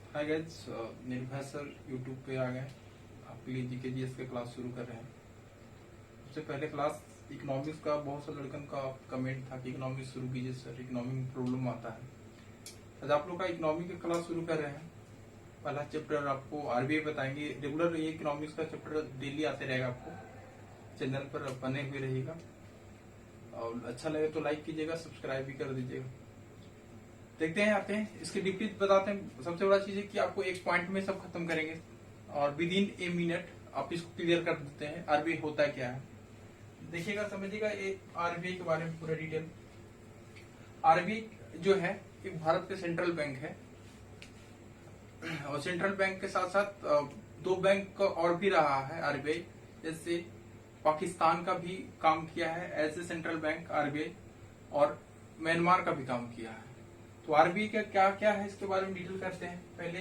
Hi guys, निर्भय sir YouTube पे आ गए। आपके लिए जीके जीएस के क्लास शुरू कर रहे हैं। सबसे पहले क्लास इकोनॉमिक्स का बहुत सा लड़कन का कमेंट था कि इकोनॉमिक्स शुरू कीजिए सर, इकोनॉमिक में प्रॉब्लम आता है। आज आप लोग का इकोनॉमिक का क्लास शुरू कर रहे हैं। पहला चैप्टर आपको आरबीआई बताएंगे। रेगुलर ये इकोनॉमिक्स का चैप्टर डेली आते रहेगा, आपको चैनल पर बने हुए रहेगा। और अच्छा लगे तो लाइक कीजिएगा, सब्सक्राइब भी कर दीजिएगा। देखते हैं, आते हैं इसकी डीपली बताते हैं। सबसे बड़ा चीज है कि आपको एक पॉइंट में सब खत्म करेंगे और विद इन ए मिनट आप इसको क्लियर कर देते हैं आरबीआई होता क्या है। देखिएगा, समझिएगा ये आरबीआई के बारे में पूरा डिटेल। आरबीआई जो है एक भारत के सेंट्रल बैंक है और सेंट्रल बैंक के साथ साथ दो बैंक का और भी रहा है आरबीआई। जैसे पाकिस्तान का भी काम किया है as a central bank RBI, और म्यांमार का भी काम किया है। तो आरबीआई का क्या क्या है इसके बारे में डिटेल करते हैं। पहले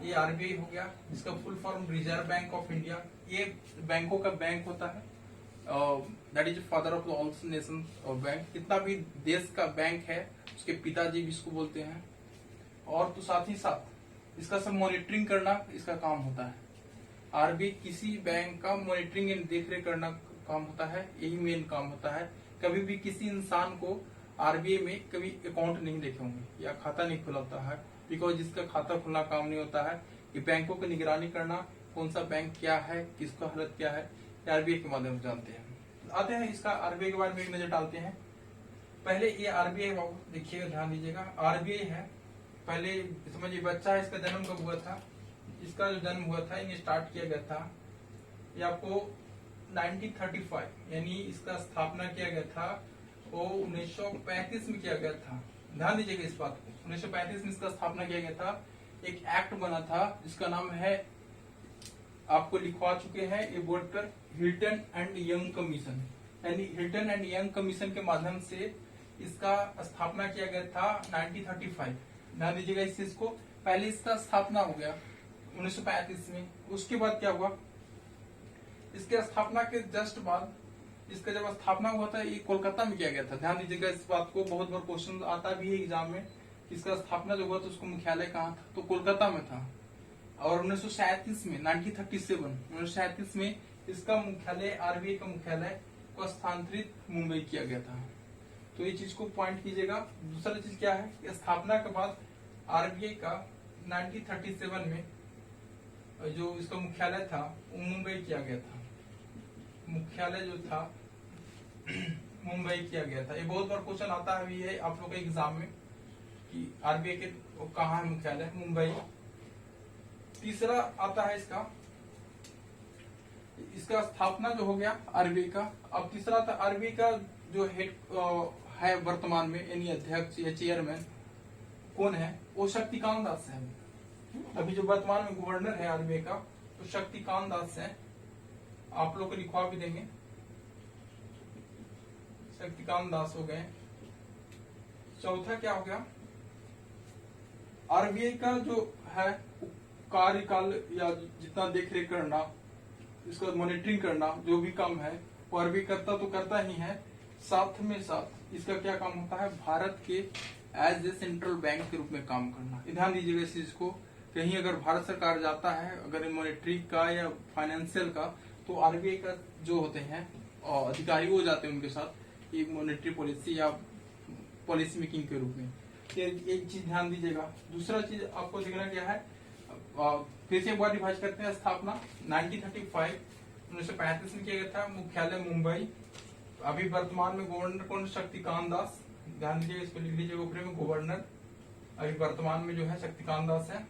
ये आरबीआई हो गया, इसका full form reserve bank of India. ये बैंकों का बैंक होता है, that is father of all nation bank. कितना भी देश का बैंक है उसके पिताजी भी इसको बोलते हैं। और तो साथ ही साथ इसका सब मॉनिटरिंग करना इसका काम होता है। आरबीआई किसी बैंक का मॉनिटरिंग एंड देखरेख करना काम होता है, यही मेन काम होता है। कभी भी किसी इंसान को आरबीआई में कभी अकाउंट नहीं देखे होंगे या खाता नहीं खुला होता है, बिकॉज जिसका खाता खुलना काम नहीं होता है। ये बैंकों की निगरानी करना, कौन सा बैंक क्या है, किसका हालत क्या है, आरबीआई के माध्यम से जानते हैं। आते हैं इसका आरबीआई के बारे में एक नजर डालते हैं। पहले ये आरबीआई देखिएगा, ध्यान दीजिएगा। आरबीआई है, पहले समझिए बच्चा है, इसका जन्म कब हुआ था। इसका जो जन्म हुआ था, इन्हें स्टार्ट किया गया था ये आपको 1935, यानी इसका स्थापना किया गया था वो 1935 में किया गया था। ध्यान दीजिएगा इस बात को, 1935 में इसका स्थापना किया गया था। एक एक्ट बना था जिसका नाम है, आपको लिखवा चुके हैं ये बोर्ड पर, हिल्टन एंड यंग कमीशन। यानी हिल्टन एंड यंग कमीशन के माध्यम से इसका स्थापना किया गया था 1935। ध्यान दीजिएगा इस चीज को। पहले इसका स्थापना हो गया 1935 में। उसके बाद क्या हुआ, इसके स्थापना के जस्ट बाद, इसका जब स्थापना हुआ था ये कोलकाता में किया गया था। ध्यान दीजिएगा इस बात को, बहुत बार क्वेश्चन आता भी है एग्जाम में। इसका स्थापना जो हुआ तो उसको मुख्यालय कहाँ था, तो कोलकाता में था। और 1937 में 1937 में इसका मुख्यालय, आरबीआई का मुख्यालय को स्थानांतरित मुंबई किया गया था। तो ये चीज को पॉइंट कीजिएगा। दूसरा चीज क्या है, स्थापना के बाद आरबीआई का 1937 में जो इसका मुख्यालय था वो मुंबई किया गया था। मुख्यालय जो था मुंबई किया गया था। ये बहुत बार क्वेश्चन आता है भी है आप लोग के एग्जाम में कि आरबीआई के कहाँ है मुख्यालय, मुंबई। तीसरा आता है इसका स्थापना जो हो गया आरबीआई का। अब तीसरा था आरबीआई का जो हेड है वर्तमान में, यानी अध्यक्ष या चेयरमैन कौन है, वो शक्तिकांत दास है। अभी जो वर्तमान में गवर्नर है आरबीआई का तो शक्तिकांत दास है। आप लोग को लिखवा भी देंगे, शक्तिकांत दास हो गए। चौथा क्या हो गया, आरबीआई का जो है कार्यकाल या जितना देख रेख करना, इसका मॉनिटरिंग करना, जो भी काम है वो आरबीआई करता तो करता ही है। साथ में साथ इसका क्या काम होता है, भारत के एज ए सेंट्रल बैंक के रूप में काम करना। ध्यान दीजिएगा इस चीज को। कहीं अगर भारत सरकार जाता है अगर मॉनेटरी का या फाइनेंशियल का, तो आरबीआई का जो होते हैं अधिकारी वो जाते हैं उनके साथ एक मॉनेटरी पॉलिसी या पॉलिसी मेकिंग के रूप में। एक चीज ध्यान दीजिएगा। दूसरा चीज आपको देखना क्या है, फिर से एक बार रिवाइज करते हैं। स्थापना 1935 में किया गया था, मुख्यालय मुंबई। अभी वर्तमान में गवर्नर कौन, शक्तिकांत दास। ध्यान दीजिएगा, इसको लिख लीजिएगा ऊपर में, गवर्नर अभी वर्तमान में जो है शक्तिकांत दास है।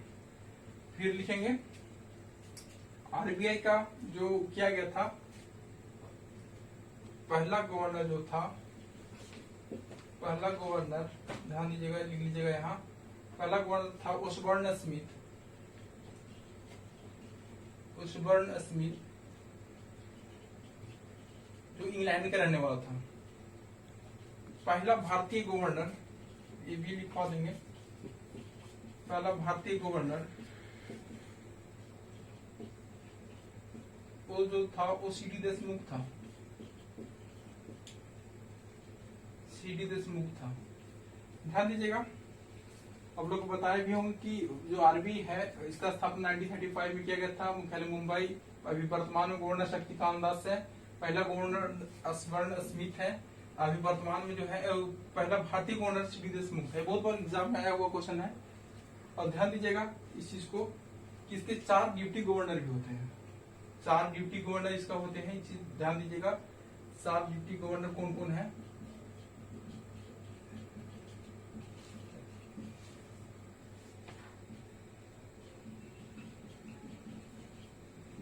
फिर लिखेंगे आरबीआई का जो किया गया था, पहला गवर्नर जो था, पहला गवर्नर ध्यान दीजिएगा, लिख लीजिएगा यहाँ। पहला गवर्नर था ओसबर्न स्मिथ। ओसबर्न स्मिथ जो इंग्लैंड का रहने वाला था। पहला भारतीय गवर्नर, ये भी लिखवा देंगे, पहला भारतीय गवर्नर वो जो था वो सीडी देशमुख था। सीडी देशमुख था, ध्यान दीजिएगा। आप लोग को बताया भी होंगे कि जो आरबीआई है इसका स्थापना 1935 में किया गया था। मुख्यालय मुंबई। अभी वर्तमान में गवर्नर शक्तिकांत दास है। पहला गवर्नर स्वर्ण स्मिथ है। अभी वर्तमान में जो है पहला भारतीय गवर्नर सीडी देशमुख है। बहुत बार एग्जाम में आया हुआ क्वेश्चन है। और ध्यान दीजिएगा इस चीज को कि इसके 4 डिप्टी गवर्नर भी होते हैं। 4 डिप्टी गवर्नर इसका होते हैं। ध्यान दीजिएगा 4 डिप्टी गवर्नर कौन कौन है।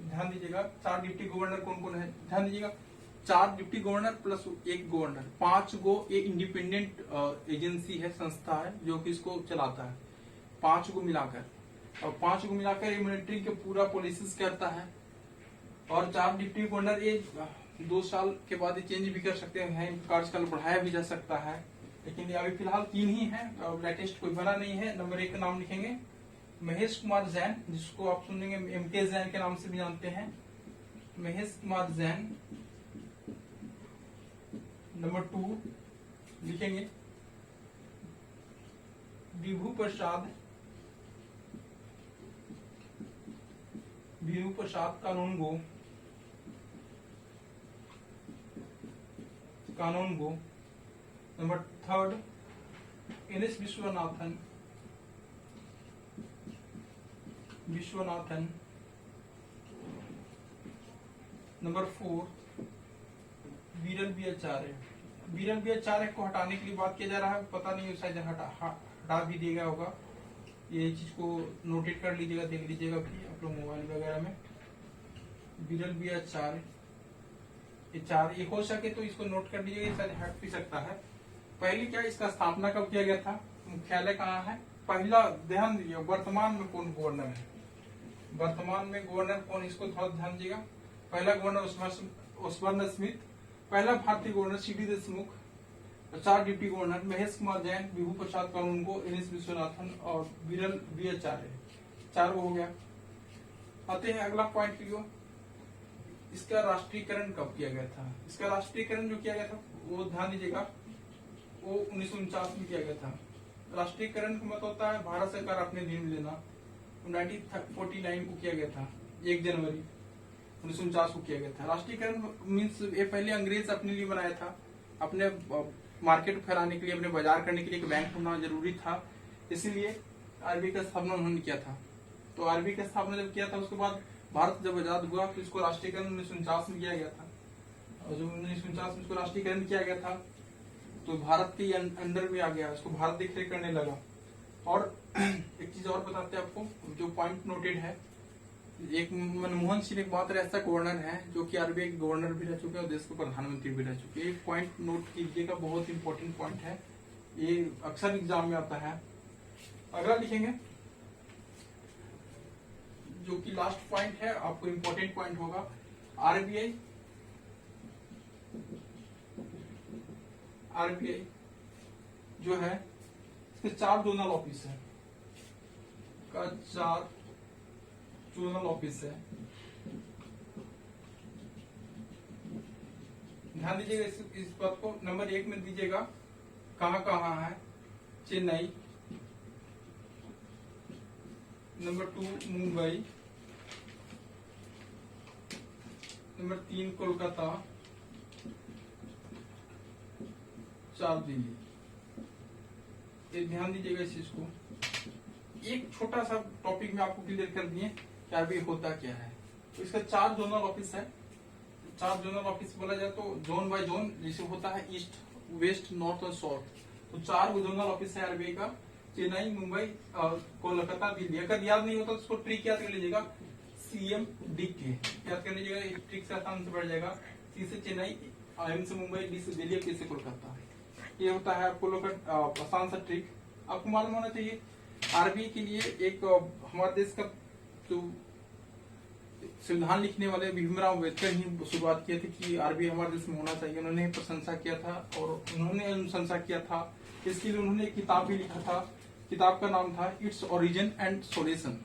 ध्यान दीजिएगा 4 डिप्टी गवर्नर कौन कौन है। ध्यान दीजिएगा 4 डिप्टी गवर्नर प्लस 1 गवर्नर, 5 गो ये इंडिपेंडेंट एजेंसी है, संस्था है जो कि इसको चलाता है। 5 को मिलाकर और 5 को मिलाकर ये मॉनिटरिंग के पूरा पॉलिसीज करता है। और 4 डिप्टी गवर्नर ये 2 साल के बाद ये चेंज भी कर सकते हैं, कार्यकाल बढ़ाया भी जा सकता है। लेकिन अभी फिलहाल 3 ही है, लेटेस्ट कोई बना नहीं है। नंबर 1 का नाम लिखेंगे महेश कुमार जैन, जिसको आप सुनेंगे एमके जैन के नाम से भी जानते हैं, महेश कुमार जैन। नंबर 2 लिखेंगे Vibhu Prasad, Vibhu Prasad Kanungo, Kanungo. Number 3 NS Viswanathan, Viswanathan. Number 4 Viral B आचार्य। वीरल बी आचार्य को हटाने के लिए बात किया जा रहा है, पता नहीं शायद हटा भी दिया गया होगा। ये चीज को नोटेट कर लीजिएगा, देख लीजिएगा भी आप लोग मोबाइल वगैरह में। वीरल बी आचार्य, ये 4 ये हो सके तो इसको नोट कर लीजिएगा, शायद हट भी सकता है। पहले क्या इसका स्थापना कब किया गया था, मुख्यालय कहाँ है। पहला ध्यान दीजिए वर्तमान में कौन गवर्नर है, वर्तमान में गवर्नर कौन, इसको थोड़ा ध्यान दीजिएगा। पहला गवर्नर स्वर्ण स्मिथ, पहला भारतीय governor CD Deshmukh, 4 deputy governor Mahesh Kumar Jain, Vibhu Prasad Kanungo, NS Viswanathan और वीरल बी आचार्य। 4 हो गया। आते हैं अगला पॉइंट की ओर। इसका राष्ट्रीयकरण कब किया गया था। इसका राष्ट्रीयकरण जो किया गया था वो ध्यान दीजिएगा वो 1949 में किया गया था। राष्ट्रीयकरण का मतलब होता है भारत सरकार अपने दिन लेना। 1949 को किया गया था, 1 जनवरी 1949 को किया गया था। राष्ट्रीयकरण मीन्स ये पहले अंग्रेज अपने लिए बनाया था, अपने मार्केट फैलाने के लिए, अपने बाजार करने के लिए एक बैंक होना जरूरी था, इसीलिए आरबीआई का स्थापना उन्होंने किया था। तो आरबीआई का स्थापना जब किया था उसके बाद भारत जब आजाद हुआ तो इसको राष्ट्रीयकरण 1949 में किया गया था। और जब 1949 में इसको राष्ट्रीयकरण किया गया था तो भारत के अंडर में आ गया, उसको भारत देखरेख करने लगा। और एक चीज और बताते हैं आपको जो पॉइंट नोटेड है, एक मनमोहन सिंह एक मात्र ऐसा गवर्नर है जो कि आरबीआई के गवर्नर भी रह चुके हैं और देश के प्रधानमंत्री भी रह चुके हैं। एक पॉइंट नोट कीजिएगा, बहुत इंपॉर्टेंट पॉइंट है, ये अक्सर एग्जाम में आता है। अगला लिखेंगे जो कि लास्ट पॉइंट है, आपको इंपॉर्टेंट पॉइंट होगा। आरबीआई जो है इसके 4 जोनल ऑफिस है, का 4 जोनल ऑफिस है। ध्यान दीजिएगा इस बात को। नंबर 1 में दीजिएगा कहाँ कहाँ है, चेन्नई। नंबर 2 मुंबई। नंबर 3 कोलकाता। 4 दिल्ली। ये ध्यान दीजिएगा इस चीज को। एक छोटा सा टॉपिक में आपको क्लियर कर दिए कि आरबीआई होता क्या है। तो इसका 4 जोनल ऑफिस है। 4 जोनल ऑफिस बोला जाए तो जोन बाय जोन जैसे होता है, ईस्ट, वेस्ट, नॉर्थ और साउथ। तो 4 जोनल ऑफिस है आरबीआई का, चेन्नई, मुंबई और कोलकाता, दिल्ली। अगर याद नहीं होता तो उसको ट्रिक याद कर लीजिएगा, CMDK याद कर लीजिएगा, ट्रिक से आसान से बढ़ जाएगा। C से चेन्नई, M से मुंबई, D से दिल्ली, K से कोलकाता। ये होता है आपको लोग आसान सा ट्रिक, आपको मालूम होना चाहिए। आरबीआई के लिए एक हमारे देश का जो संविधान लिखने वाले भीमराव अम्बेडकर ही शुरुआत किए थे कि आरबीआई हमारे देश में होना चाहिए। उन्होंने प्रशंसा किया था और उन्होंने अनुशंसा किया था। इसके लिए उन्होंने एक किताब भी लिखा था, किताब का नाम था इट्स ओरिजिन एंड सोल्यूशन।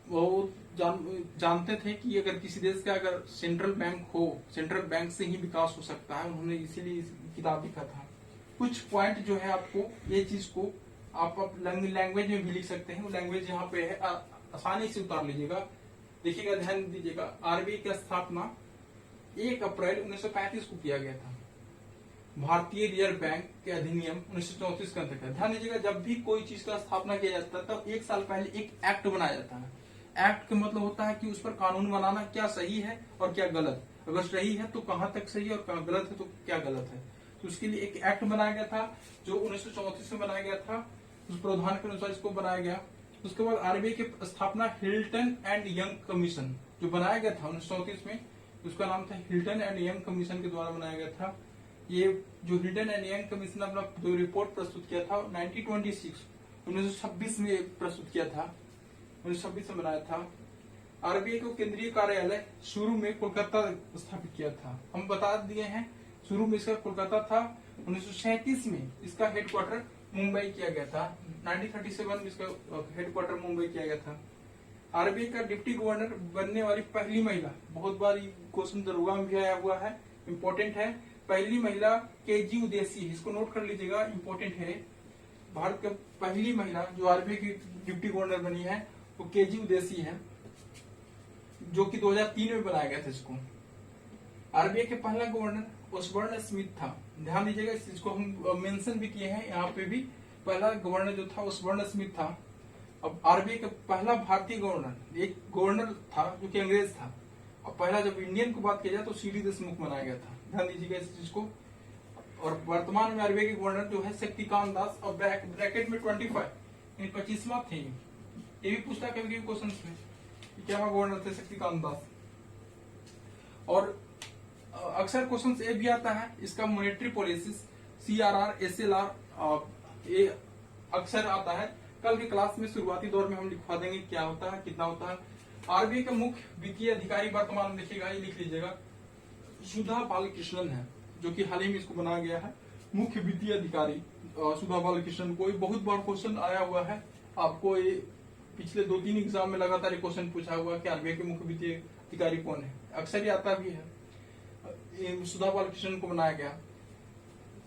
वो जानते थे कि अगर किसी देश का अगर सेंट्रल बैंक हो, सेंट्रल बैंक से ही विकास हो सकता है। उन्होंने इसीलिए किताब लिखा था। कुछ पॉइंट जो है आपको ये चीज को आप लैंग्वेज में भी लिख सकते हैं, वो लैंग्वेज यहाँ पे है, आसानी से उतार लीजिएगा। देखिएगा, ध्यान दीजिएगा, आरबीआई की स्थापना 1 अप्रैल 1935 को किया गया था, भारतीय रिजर्व बैंक के अधिनियम 1934 के अंतर्गत। ध्यान दीजिएगा, जब भी कोई चीज का स्थापना किया जाता है तब 1 साल पहले एक एक्ट बनाया जाता है। एक्ट का मतलब होता है कि उस पर कानून बनाना, क्या सही है और क्या गलत। अगर सही है तो कहां तक सही है, और गलत है तो क्या गलत है। तो उसके लिए एक एक्ट बनाया गया था जो 1934 में बनाया गया था, उस प्रावधान के अनुसार इसको बनाया गया। उसके बाद आरबीआई की स्थापना हिल्टन एंड यंग कमीशन जो बनाया गया था 1934 में, उसका नाम था हिल्टन एंड यंग कमीशन के द्वारा बनाया गया था। ये जो हिल्टन एंड यंग कमीशन अपना जो रिपोर्ट प्रस्तुत किया था 1926 में प्रस्तुत किया था, 1926 में बनाया था। आरबीआई को केंद्रीय कार्यालय शुरू में कोलकाता स्थापित किया था। हम बता दिए हैं, शुरू में इसका कोलकाता था। 1937 में इसका हेडक्वार्टर मुंबई किया गया था। 1937 में इसका हेडक्वार्टर मुंबई किया गया था। आरबीआई का डिप्टी गवर्नर बनने वाली पहली महिला, बहुत बार क्वेश्चन दरोगा में भी आया हुआ है, इम्पोर्टेंट है। पहली महिला केजी उदेसी, इसको नोट कर लीजिएगा, इम्पोर्टेंट है। भारत की पहली महिला जो आरबीआई की डिप्टी गवर्नर बनी है वो केजी उदेसी है, जो कि 2003 में बनाया गया था इसको। आरबीआई के पहला गवर्नर ओसबर्न स्मिथ था। ध्यान दीजिएगा, इस चीज को हम मेंशन भी किए हैं यहाँ पे भी। पहला गवर्नर जो था ओसबर्न स्मिथ था। अब आरबीआई का पहला भारतीय गवर्नर, एक गवर्नर था जो कि अंग्रेज था। और पहला जब इंडियन की बात की जाए तो सीडी देशमुख बनाया गया था। ध्यान दीजिएगा इस चीज को। और वर्तमान में आरबीआई के गवर्नर जो है शक्तिकांत दास, और ब्रैकेट में 25 25वां थे। ये भी पूछता कभी कभी क्वेश्चन में, क्या गवर्नर थे शक्तिकांत दास। और अक्सर क्वेश्चन ये भी आता है, इसका मॉनेटरी पॉलिसीज CRR SLR ये अक्सर आता है। कल की क्लास में शुरुआती दौर में हम लिखवा देंगे क्या होता है, कितना होता है। आरबीआई का मुख्य वित्तीय अधिकारी वर्तमान में देखिएगा, ये लिख लीजिएगा, सुधा बालकृष्णन है, जो कि हाल ही में इसको बनाया गया है मुख्य वित्तीय अधिकारी सुधा बालकृष्णन। को बहुत बार क्वेश्चन आया हुआ है, आपको ये पिछले 2-3 एग्जाम में लगातार ये क्वेश्चन पूछा हुआ कि आरबीआई के मुख्य वित्तीय अधिकारी कौन है, अक्सर ये आता भी है। सुधा बालकृष्णन को बनाया गया।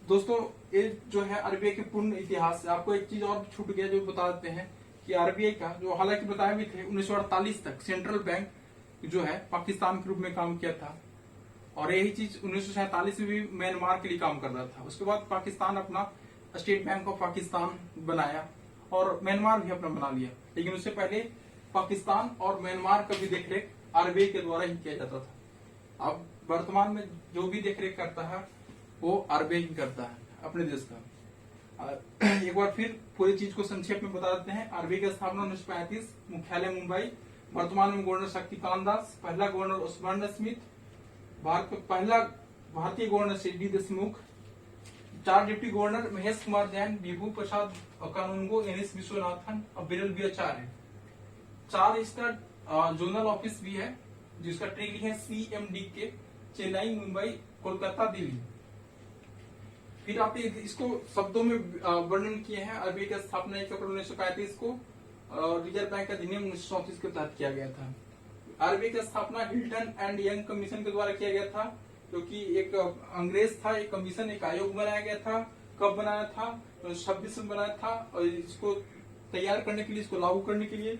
दोस्तों, ये जो है आरबीआई के पूर्ण इतिहास। आपको एक चीज और छूट गया जो बता देते हैं कि आरबीआई का जो हालांकि बताया भी थे 1948 तक सेंट्रल बैंक जो है पाकिस्तान के रूप में काम किया था, और यही चीज 1947 में भी म्यांमार के लिए काम कर रहा था। उसके बाद पाकिस्तान अपना स्टेट बैंक ऑफ पाकिस्तान बनाया और म्यांमार भी अपना बना लिया, लेकिन उससे पहले पाकिस्तान और म्यांमार का भी देखरेख आरबीआई के द्वारा ही किया जाता था। अब वर्तमान में जो भी देखरेख करता है वो आरबीआई ही करता है अपने देश का। एक बार फिर पूरी चीज को संक्षेप में बता देते हैं। आरबीआई की स्थापना 1935, मुख्यालय मुंबई, वर्तमान में गवर्नर शक्तिकांत दास, पहला गवर्नर ओसबर्न स्मिथ, भारत का पहला भारतीय governor CD Deshmukh, 4 deputy governor Mahesh Kumar Jain, Vibhu Prasad Kanungo, NS Viswanathan और बिरल बी आचार्य। 4 इसका जोनल ऑफिस भी है, जिसका ट्रिक है CMD के, चेन्नई, मुंबई, कोलकाता, दिल्ली। फिर आप इसको शब्दों में वर्णन किए हैं। आरबीआई की स्थापना 1 अप्रैल 1935 को रिजर्व बैंक अधिनियम 1934 के तहत किया गया था। आरबीआई की स्थापना हिल्टन एंड यंग कमीशन के द्वारा किया गया था, जो कि एक अंग्रेज था, एक कमीशन, एक आयोग बनाया गया था। कब बनाया था? 26 में बनाया था। और इसको तैयार करने के लिए, इसको लागू करने के लिए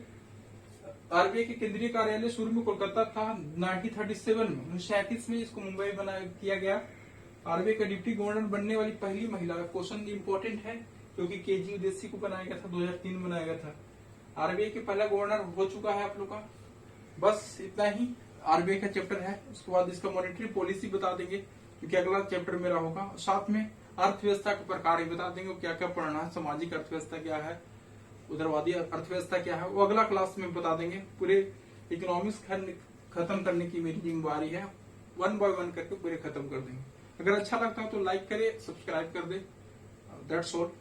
आरबीआई के केंद्रीय कार्यालय शुरू में कोलकाता था। 1937 में 1937 में इसको मुंबई बनाया किया गया। आरबीआई का डिप्टी गवर्नर बनने वाली पहली महिला, क्वेश्चन इंपॉर्टेंट है क्योंकि केजी उदेसी को बनाया गया था, 2003 में बनाया गया था। आरबीआई के पहला गवर्नर हो चुका है आप लोग का। बस इतना ही आरबीआई का चैप्टर है। उसके बाद इसका मॉनेटरी पॉलिसी बता देंगे, क्योंकि अगला चैप्टर मेरा होगा। साथ में अर्थव्यवस्था के प्रकार बता देंगे, क्या क्या पढ़ना है, सामाजिक अर्थव्यवस्था क्या है, उदारवादी अर्थव्यवस्था क्या है, वो अगला क्लास में बता देंगे। पूरे इकोनॉमिक्स खत्म करने की मेरी जिम्मेवारी है, 1 बाय 1 करके पूरे खत्म कर देंगे। अगर अच्छा लगता है तो लाइक करे, सब्सक्राइब कर दे। That's all.